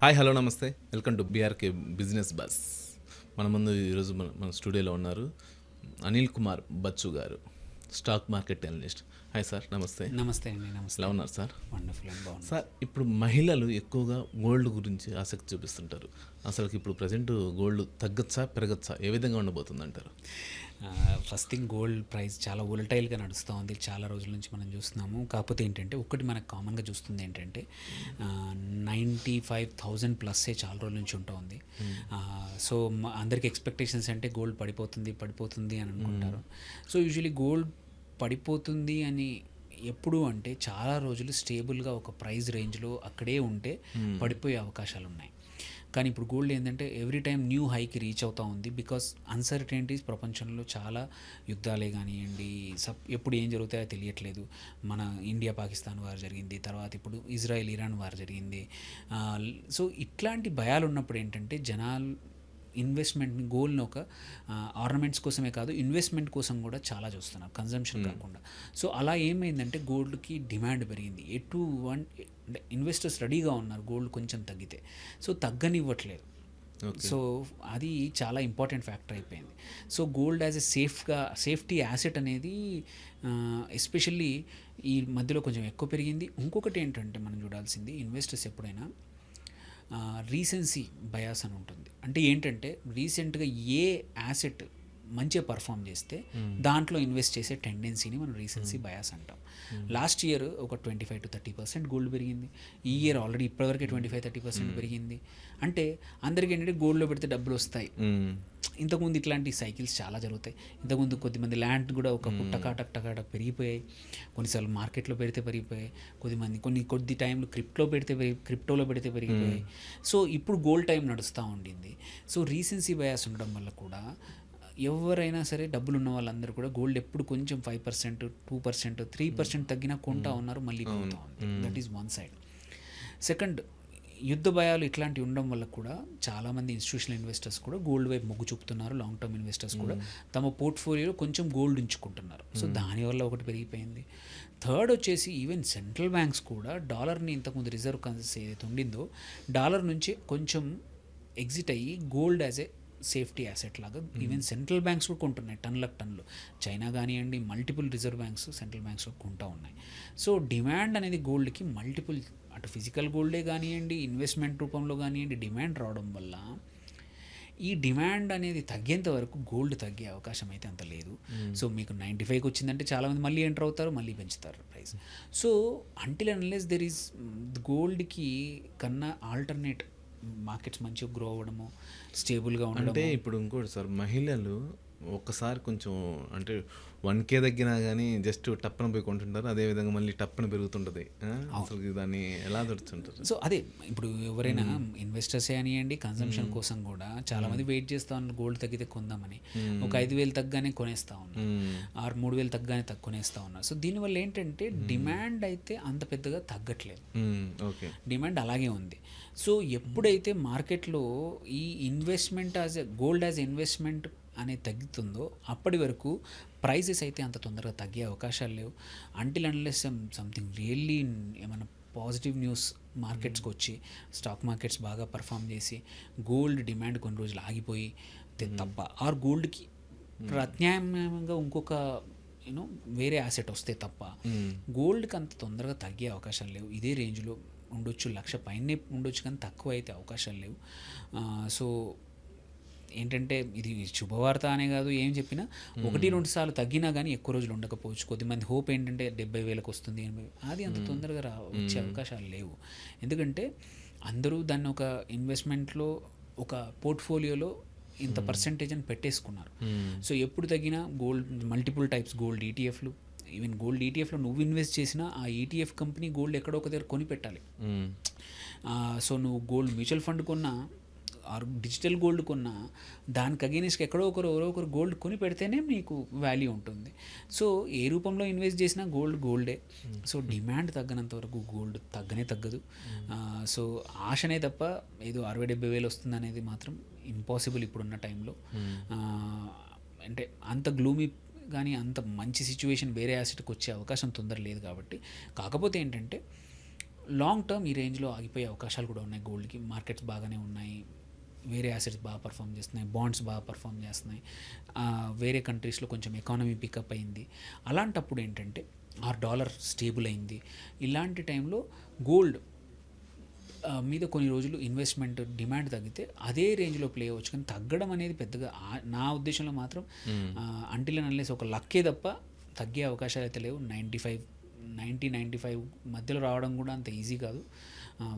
Hi hello నమస్తే welcome to BRK business bus. మన ముందు ఈరోజు మన స్టూడియోలో ఉన్నారు అనిల్ కుమార్ బచ్చు గారు, stock market analyst. Hi sir, నమస్తే. నమస్తే అండి. నమస్తే. ఎలా ఉన్నారు సార్? వండర్ఫుల్ అండ్ బాగుంది సార్, ఇప్పుడు మహిళలు ఎక్కువగా గోల్డ్ గురించి ఆసక్తి చూపిస్తుంటారు. అసలు ఇప్పుడు ప్రజెంట్ గోల్డ్ తగ్గచ్చా పెరగచ్చా, ఏ విధంగా ఉండబోతుంది అంటారు? ఫస్ట్ థింగ్, గోల్డ్ ప్రైస్ చాలా వోలటైల్గా నడుస్తూ ఉంది, చాలా రోజుల నుంచి మనం చూస్తున్నాము. కాకపోతే ఏంటంటే ఒకటి మనకు కామన్గా చూస్తుంది ఏంటంటే 95,000 ప్లస్సే చాలా రోజుల నుంచి ఉంటూ ఉంది. సో అందరికి ఎక్స్పెక్టేషన్స్ అంటే గోల్డ్ పడిపోతుంది అని అనుకుంటారు. సో యూజువలీ గోల్డ్ పడిపోతుంది అని ఎప్పుడు అంటే చాలా రోజులు స్టేబుల్గా ఒక ప్రైస్ రేంజ్లో అక్కడే ఉంటే పడిపోయే అవకాశాలు ఉన్నాయి. కానీ ఇప్పుడు గోల్డ్ ఏంటంటే ఎవ్రీ టైం న్యూ హైకి రీచ్ అవుతూ ఉంది. బికాస్ అన్సర్టెనిటీస్ ప్రపంచంలో చాలా యుద్ధాలే కానివ్వండి, ఎప్పుడు ఏం జరుగుతాయో తెలియట్లేదు. మన ఇండియా పాకిస్తాన్ వార్ జరిగింది, తర్వాత ఇప్పుడు ఇజ్రాయెల్ ఇరాన్ వార్ జరిగింది. సో ఇట్లాంటి భయాలు ఉన్నప్పుడు ఏంటంటే జనాలు ఇన్వెస్ట్మెంట్ని, గోల్డ్ని ఒక ఆర్నమెంట్స్ కోసమే కాదు, ఇన్వెస్ట్మెంట్ కోసం కూడా చాలా చూస్తున్నారు, కన్జంప్షన్ కాకుండా. సో అలా ఏమైందంటే గోల్డ్కి డిమాండ్ పెరిగింది. అంటే ఇన్వెస్టర్స్ రెడీగా ఉన్నారు గోల్డ్ కొంచెం తగ్గితే, సో తగ్గనివ్వట్లేదు. సో అది చాలా ఇంపార్టెంట్ ఫ్యాక్టర్ అయిపోయింది. So gold as a safety asset అనేది ఎస్పెషల్లీ ఈ మధ్యలో కొంచెం ఎక్కువ పెరిగింది. ఇంకొకటి ఏంటంటే మనం చూడాల్సింది, ఇన్వెస్టర్స్ ఎప్పుడైనా రీసెన్సీ బయాస్ అని ఉంటుంది. అంటే ఏంటంటే రీసెంట్గా ఏ యాసెట్ మంచిగా పర్ఫామ్ చేస్తే దాంట్లో ఇన్వెస్ట్ చేసే టెండెన్సీని మనం రీసెన్సీ బయాస్ అంటాం. లాస్ట్ ఇయర్ ఒక 25 to 30% గోల్డ్ పెరిగింది. ఈ ఇయర్ ఆల్రెడీ ఇప్పటివరకే 25-30% పెరిగింది. అంటే అందరికీ ఏంటంటే గోల్డ్లో పెడితే డబ్బులు వస్తాయి. ఇంతకుముందు ఇట్లాంటి సైకిల్స్ చాలా జరుగుతాయి. ఇంతకుముందు కొద్దిమంది ల్యాండ్ కూడా ఒక టకాటక్ పెరిగిపోయాయి. కొన్నిసార్లు మార్కెట్లో పెడితే పెరిగిపోయాయి. కొద్ది టైంలో క్రిప్టోలో పెడితే పెరిగిపోయాయి. సో ఇప్పుడు గోల్డ్ టైం నడుస్తూ ఉండింది. సో రీసెన్సీ బయాస్ ఉండడం వల్ల కూడా ఎవరైనా సరే డబ్బులు ఉన్న వాళ్ళందరూ కూడా గోల్డ్ ఎప్పుడు కొంచెం 5%, 2%, 3% తగ్గినా కొంటా ఉన్నారు, మళ్ళీ పోతా ఉంది. That is one side. Second, యుద్ధ భయాలు ఇట్లాంటివి ఉండడం వల్ల కూడా చాలామంది ఇన్స్టిట్యూషనల్ ఇన్వెస్టర్స్ కూడా గోల్డ్ వైపు మొగ్గు చూపుతున్నారు. లాంగ్ టర్మ్ ఇన్వెస్టర్స్ కూడా తమ పోర్ట్ఫోలియోలో కొంచెం గోల్డ్ ఉంచుకుంటున్నారు. సో దానివల్ల ఒకటి పెరిగిపోయింది. థర్డ్ వచ్చేసి ఈవెన్ సెంట్రల్ బ్యాంక్స్ కూడా డాలర్ని, ఇంతకుముందు రిజర్వ్ కరెన్సీ ఏదైతే ఉండిందో డాలర్ నుంచి కొంచెం ఎగ్జిట్ అయ్యి gold as a safety asset లాగా ఈవెన్ సెంట్రల్ బ్యాంక్స్ కూడా కొంటున్నాయి. టన్నులు చైనా కానివ్వండి, multiple reserve banks, central banks కూడా కొంటూ ఉన్నాయి. సో డిమాండ్ అనేది గోల్డ్కి మల్టిపుల్, అటు ఫిజికల్ గోల్డే కానివ్వండి, ఇన్వెస్ట్మెంట్ రూపంలో కానివ్వండి, డిమాండ్ రావడం వల్ల ఈ డిమాండ్ అనేది తగ్గేంత వరకు గోల్డ్ తగ్గే అవకాశం అయితే అంత లేదు. సో మీకు 95కి వచ్చిందంటే చాలామంది మళ్ళీ ఎంటర్ అవుతారు, మళ్ళీ పెంచుతారు price. So until unless there is గోల్డ్కి కన్నా ఆల్టర్నేట్ మార్కెట్స్ మంచిగా గ్రో అవ్వడము, స్టేబుల్గా ఉండడం. అంటే ఇప్పుడు ఇంకోటి సార్, మహిళలు ఒక్కసారి కొంచెం అంటే 1K తగ్గినా కానీ జస్ట్ టప్పన పోయి కొంటుంటారు, అదేవిధంగా మళ్ళీ టప్పన పెరుగుతుంటుంది. అసలు దాన్ని ఎలా దొరుకుతుంటారు? సో అదే ఇప్పుడు ఎవరైనా ఇన్వెస్టర్సే అనియండి, కన్సంప్షన్ కోసం కూడా చాలామంది వెయిట్ చేస్తూ ఉన్నారు గోల్డ్ తగ్గితే కొందామని. ఒక 5,000 తగ్గానే కొనేస్తూ ఉన్నారు, 3,000 తగ్గానే కొనేస్తూ ఉన్నారు. సో దీనివల్ల ఏంటంటే డిమాండ్ అయితే అంత పెద్దగా తగ్గట్లేదు, డిమాండ్ అలాగే ఉంది. సో ఎప్పుడైతే మార్కెట్లో ఈ ఇన్వెస్ట్మెంట్ గోల్డ్ యాజ్ ఇన్వెస్ట్మెంట్ అనేది తగ్గుతుందో అప్పటి వరకు ప్రైజెస్ అయితే అంత తొందరగా తగ్గే అవకాశాలు లేవు. అంటిల్ అన్లెస్ సంథింగ్ రియల్లీ ఏమైనా పాజిటివ్ న్యూస్ మార్కెట్స్కి వచ్చి స్టాక్ మార్కెట్స్ బాగా పర్ఫామ్ చేసి గోల్డ్ డిమాండ్ కొన్ని రోజులు ఆగిపోయి తప్ప, ఆర్ గోల్డ్కి ప్రత్యామ్నాయంగా ఇంకొక వేరే యాసెట్ వస్తే తప్ప గోల్డ్కి అంత తొందరగా తగ్గే అవకాశాలు లేవు. ఇదే రేంజ్లో ఉండొచ్చు, 1,00,000 పైనే ఉండొచ్చు, కానీ తక్కువ అయితే అవకాశాలు లేవు. సో ఏంటంటే ఇది శుభవార్త అనే కాదు, ఏం చెప్పినా 1-2 సార్లు తగ్గినా కానీ ఎక్కువ రోజులు ఉండకపోవచ్చు. కొద్దిమంది హోప్ ఏంటంటే 70,000కి వస్తుంది, 80,000, అది అంత తొందరగా వచ్చే అవకాశాలు లేవు. ఎందుకంటే అందరూ దాన్ని ఒక ఇన్వెస్ట్మెంట్లో, ఒక పోర్ట్ఫోలియోలో ఇంత పర్సెంటేజ్ అని పెట్టేసుకున్నారు. సో ఎప్పుడు తగ్గినా గోల్డ్, మల్టిపుల్ టైప్స్ గోల్డ్ ఈటీఎఫ్లు, ఈవెన్ గోల్డ్ ఈటీఎఫ్లో నువ్వు ఇన్వెస్ట్ చేసినా ఆ ఈటీఎఫ్ కంపెనీ గోల్డ్ ఎక్కడో ఒక దగ్గర కొని పెట్టాలి. సో నువ్వు గోల్డ్ మ్యూచువల్ ఫండ్ కొన్నా, ఆర్ డిజిటల్ గోల్డ్ కొన్నా, దానికి అగెనిస్ట్గా ఎవరో ఒకరు గోల్డ్ కొని పెడితేనే మీకు వాల్యూ ఉంటుంది. సో ఏ రూపంలో ఇన్వెస్ట్ చేసినా గోల్డే. సో డిమాండ్ తగ్గనంత వరకు గోల్డ్ తగ్గదు. సో ఆశనే తప్ప ఏదో 60,000-70,000 వస్తుంది అనేది మాత్రం ఇంపాసిబుల్ ఇప్పుడున్న టైంలో. అంటే అంత గ్లూమీ కానీ అంత మంచి సిచ్యువేషన్ వేరే యాసెట్కి వచ్చే అవకాశం తొందర లేదు. కాబట్టి కాకపోతే ఏంటంటే లాంగ్ టర్మ్ ఈ రేంజ్లో ఆగిపోయే అవకాశాలు కూడా ఉన్నాయి గోల్డ్కి. మార్కెట్స్ బాగానే ఉన్నాయి, వేరే అసెట్స్ బాగా పర్ఫామ్ చేస్తున్నాయి, బాండ్స్ బాగా పర్ఫామ్ చేస్తున్నాయి, వేరే కంట్రీస్లో కొంచెం ఎకానమీ పికప్ అయింది. అలాంటప్పుడు ఏంటంటే డాలర్ స్టేబుల్ అయింది. ఇలాంటి టైంలో గోల్డ్ మీద కొన్ని రోజులు ఇన్వెస్ట్మెంట్ డిమాండ్ తగ్గితే అదే రేంజ్లో ప్లే అవ్వచ్చు, కానీ తగ్గడం అనేది పెద్దగా నా ఉద్దేశంలో మాత్రం అంటిల్ అండ్ అన్లెస్ ఒక లక్కే తప్ప తగ్గే అవకాశాలు అయితే లేవు. 95 మధ్యలో రావడం కూడా అంత ఈజీ కాదు,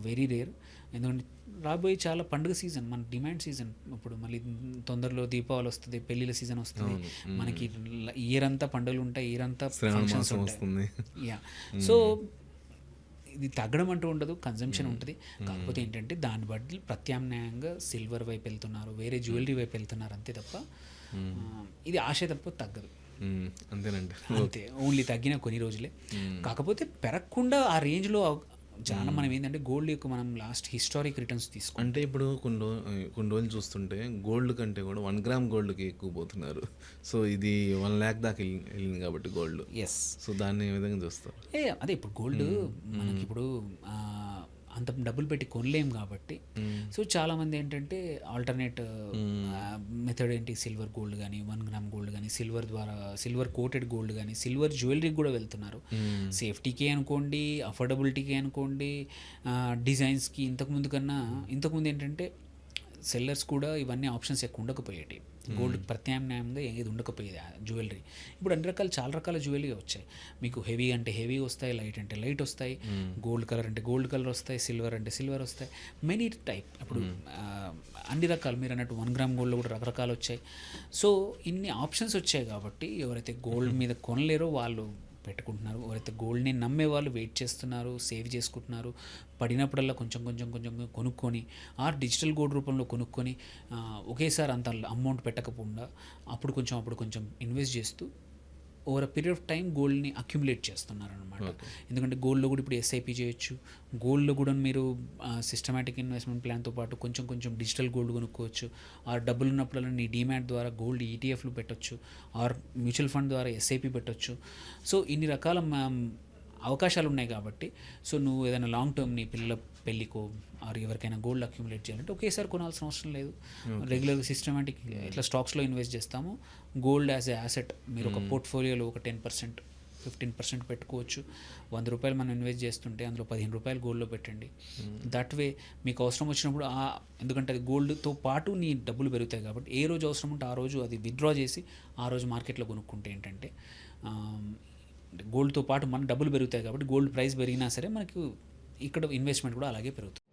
వెరీ రేర్. ఎందుకంటే రాబోయే చాలా పండుగ సీజన్, మన డిమాండ్ సీజన్. ఇప్పుడు మళ్ళీ తొందరలో దీపావళి వస్తుంది, పెళ్ళిళ్ళ సీజన్ వస్తుంది, మనకి ఇయర్ అంతా పండుగలు ఉంటాయి, ఇయర్ అంతా ఫంక్షన్స్ ఉంటాయి. యా, సో ఇది తగ్గడం అంటూ ఉండదు, కన్జంప్షన్ ఉంటుంది. కాకపోతే ఏంటంటే దాన్ని బట్టి ప్రత్యామ్నాయంగా సిల్వర్ వైపు వెళ్తున్నారు, వేరే జ్యువెలరీ వైపు వెళ్తున్నారు అంతే తప్ప ఇది ఆశ తప్ప తగ్గదు. అంతేనండి, అంతే. ఓన్లీ తగ్గిన కొన్ని రోజులే. కాకపోతే పెరగకుండా ఆ రేంజ్లో చాలా మనం ఏంటంటే గోల్డ్ యొక్క మనం లాస్ట్ హిస్టారిక్ రిటర్న్స్ తీసుకుంటాం. అంటే ఇప్పుడు కొన్ని రోజులు చూస్తుంటే గోల్డ్ కంటే కూడా 1 గ్రామ్ గోల్డ్కి ఎక్కువ పోతున్నారు. సో ఇది 1 lakh దాకా వెళ్ళింది కాబట్టి గోల్డ్. ఎస్. సో దాన్ని ఏ విధంగా చూస్తారు? అదే ఇప్పుడు గోల్డ్ మనకి ఇప్పుడు అంత డబ్బులు పెట్టి కొనలేం కాబట్టి, సో చాలామంది ఏంటంటే ఆల్టర్నేట్ మెథడ్ ఏంటి, సిల్వర్ గోల్డ్ కానీ 1 గ్రామ్ గోల్డ్ కానీ సిల్వర్ కోటెడ్ గోల్డ్ కానీ సిల్వర్ జ్యువెలరీకి కూడా వెళ్తున్నారు. సేఫ్టీకి అనుకోండి, అఫోర్డబిలిటీకి అనుకోండి, డిజైన్స్కి. ఇంతకుముందు ఏంటంటే సెల్లర్స్ కూడా ఇవన్నీ ఆప్షన్స్ ఎక్కువ ఉండకపోయేటి, గోల్డ్ ప్రత్యామ్నాయంగా ఏది ఉండకపోయేది జ్యువెలరీ. ఇప్పుడు చాలా రకాల జ్యువెలరీ వచ్చాయి. మీకు హెవీ అంటే హెవీ వస్తాయి, లైట్ అంటే లైట్ వస్తాయి, గోల్డ్ కలర్ అంటే గోల్డ్ కలర్ వస్తాయి, సిల్వర్ అంటే సిల్వర్ వస్తాయి, మెనీ టైప్. ఇప్పుడు అన్ని రకాలు మీరు అన్నట్టు 1 గ్రామ్ గోల్డ్లో కూడా రకరకాలు వచ్చాయి. సో ఇన్ని ఆప్షన్స్ వచ్చాయి కాబట్టి ఎవరైతే గోల్డ్ మీద కొనలేరో వాళ్ళు పెట్టుకుంటున్నారు, ఎవరైతే గోల్డ్ని నమ్మే వాళ్ళు వెయిట్ చేస్తున్నారు, సేవ్ చేసుకుంటున్నారు. పడినప్పుడల్లా కొంచెం కొనుక్కొని డిజిటల్ గోల్డ్ రూపంలో కొనుక్కొని ఒకేసారి అంత అమౌంట్ పెట్టకపోకుండా అప్పుడు కొంచెం ఇన్వెస్ట్ చేస్తూ over a period of time గోల్డ్ని అక్యుములేట్ చేస్తున్నారు అనమాట. ఎందుకంటే గోల్డ్లో కూడా ఇప్పుడు ఎస్ఐపి చేయొచ్చు, గోల్డ్లో కూడా మీరు సిస్టమాటిక్ ఇన్వెస్ట్మెంట్ ప్లాన్తో పాటు కొంచెం డిజిటల్ గోల్డ్ కొనుక్కోవచ్చు. డబ్బులు ఉన్నప్పుడల్లా నీ డీమ్యాట్ ద్వారా గోల్డ్ ఈటీఎఫ్లు పెట్టొచ్చు, మ్యూచువల్ ఫండ్ ద్వారా ఎస్ఐపి పెట్టొచ్చు. సో ఇన్ని రకాల అవకాశాలు ఉన్నాయి కాబట్టి, సో నువ్వు ఏదైనా లాంగ్ టర్మ్ నీ పిల్లల పెళ్ళికో ఎవరికైనా గోల్డ్ అక్యుములేట్ చేయాలంటే ఒకేసారి కొనాల్సిన అవసరం లేదు. రెగ్యులర్గా సిస్టమాటిక్ ఇట్లా స్టాక్స్లో ఇన్వెస్ట్ చేస్తాము. గోల్డ్ యాజ్ ఎ యాసెట్ మీరు ఒక పోర్ట్ఫోలియోలో ఒక 10%, 15% పెట్టుకోవచ్చు. 100 రూపాయలు మనం ఇన్వెస్ట్ చేస్తుంటే అందులో 15 రూపాయలు గోల్డ్లో పెట్టండి. దట్ వే మీకు అవసరం వచ్చినప్పుడు ఎందుకంటే అది గోల్డ్తో పాటు నీ డబ్బులు పెరుగుతాయి కాబట్టి ఏ రోజు అవసరం ఉంటే ఆ రోజు అది విత్డ్రా చేసి ఆ రోజు మార్కెట్లో కొనుక్కుంటే ఏంటంటే గోల్డ్తో పాటు మన డబ్బులు పెరుగుతాయి కాబట్టి గోల్డ్ ప్రైస్ పెరిగినా సరే మనకు ఇక్కడ ఇన్వెస్ట్మెంట్ కూడా అలాగే పెరుగుతుంది.